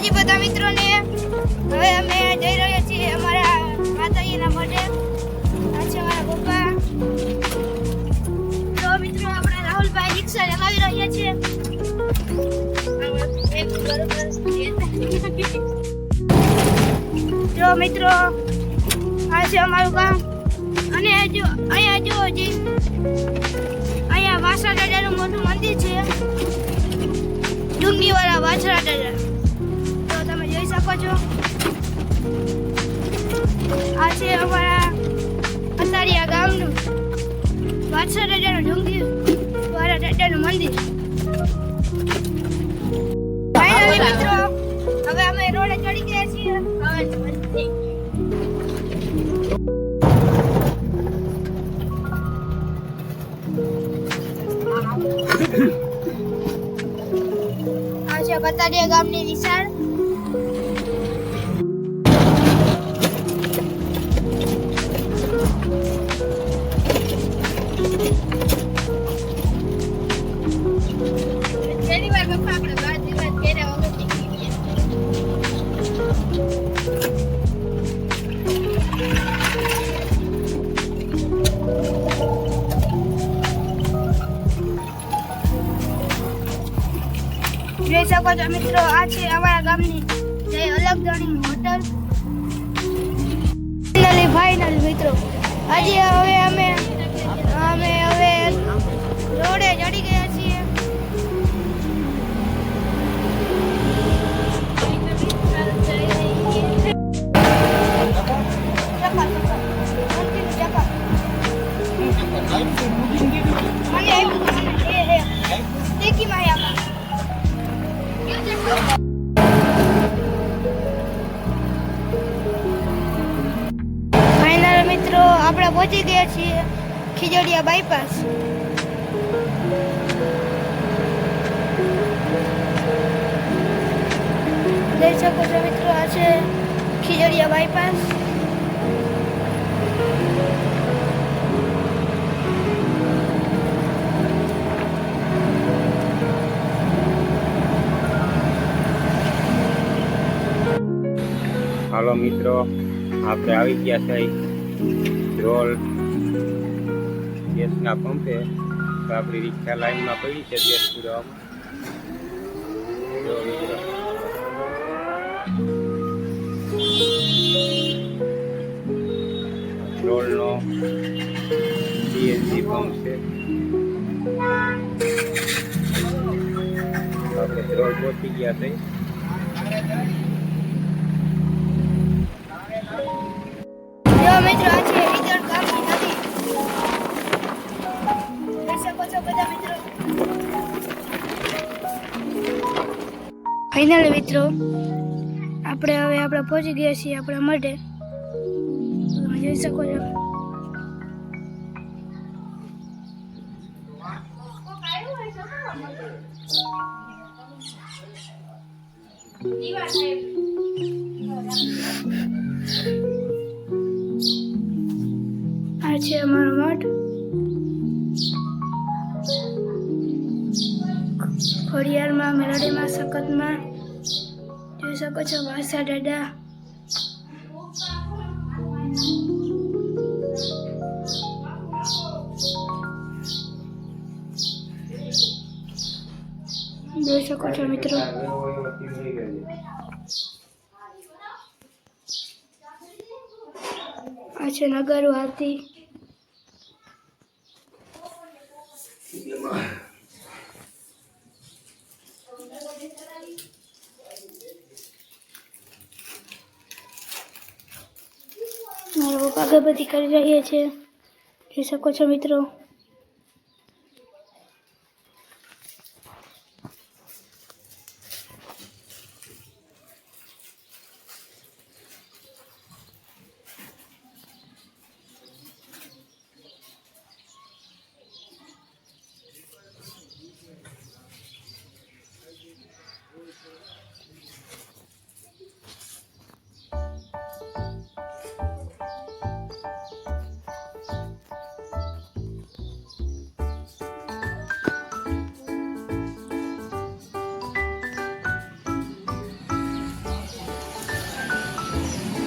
માતાજી બધા મિત્રોને. હવે અમે જઈ રહ્યા છીએ અમારા માતાજીના મઢે. આ છે અમારા પપ્પા. તો મિત્રો આપણે રાહુલભાઈ રિક્ષા ચલાવી રહ્યા છીએ. જો મિત્રો આ છે અમારું ગામ. અને જો અહીંયા જો હજી અહીંયા વાસણા દાદાનું મોટું મંદિર છે. ડુંગીવાળા વાછરા દાદા. તો તમે જોઈ શકો છો. આ છે અમારા અતારિયા ગામનું વાછરા દાદાનું ડુંગીવાળા દાદાનું મંદિર. ફાઇનલી મિત્રો હવે અમે રોડે ચડી ગયા છીએ. આ છે કતારિયા ગામની વિશાળ. જોઈ શકો છો મિત્રો આ છે અમારા ગામની જે અલગ ધણી હોટલ. ફાઇનલ મિત્રો હજી હવે અમે હવે રોડે ચડી ગયા છીએ. ફાઇનલ મિત્રો આપણે પહોંચી ગયા છીએ ખીજડીયા બાયપાસ. જોઈ શકો છો મિત્રો આ છે ખીજડીયા બાયપાસ. હાલો મિત્રો આપણે આવી ગયા છે ધ્રોલ ગેસના પંપે. તો આપણી રિક્ષા લાઈનમાં પડી છે ગેસ પુરાવામાં. જો મિત્રો ધ્રોલનો સીએનજી પંપ છે. આપણે ધ્રોલ પહોંચી ગયા છે. જો મિત્રો આ છે ઈદણ ગામની નદી. જોઈ શકો છો બધા મિત્રો. ફાઇનલી મિત્રો આપણે પહોંચી ગયા છીએ આપણા મઢે. તમે જોઈ શકો છો. આ છે અમારો મઠ. ખોડિયારમાં, મેલડીમાં, સખતમાં જોઈ શકો છો વાસા દાદા. જોઈ શકો છો મિત્રો. આ છે નગર હાથી. મારા પપ્પા અગરબત્તી કરી રહ્યા છે. જોઈ શકો છો મિત્રો.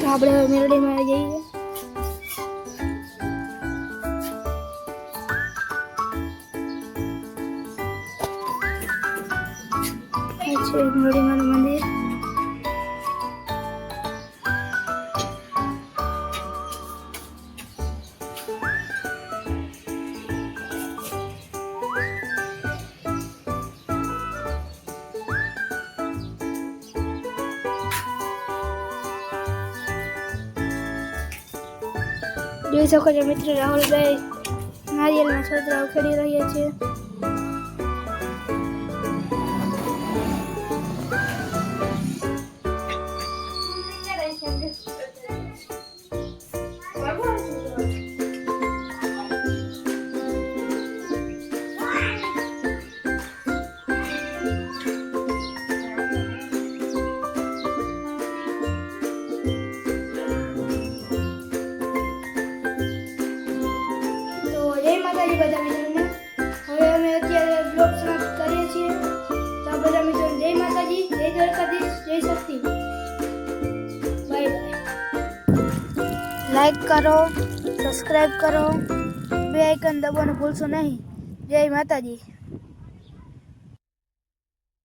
આપણે હવે મેલડીમાં જઈએ. આ છે મેલડીમાનું મંદિર. જોઈ શકો છો મિત્રો, રાહુલભાઈ નારિયેળના છોતરાઓ ખેડી રહ્યા છે. જય માતાજી બધા મિત્રોને. હવે અમે અત્યારે બ્લોગ સમાપ્ત કરીએ છીએ. તો બધા મિત્રો જય માતાજી, જય દ્વારકાધીશ, જય શક્તિ. Bye bye. લાઈક કરો, સબસ્ક્રાઈબ કરો, બે આઇકન દબાવવાનું ભૂલશો નહીં. જય માતાજી.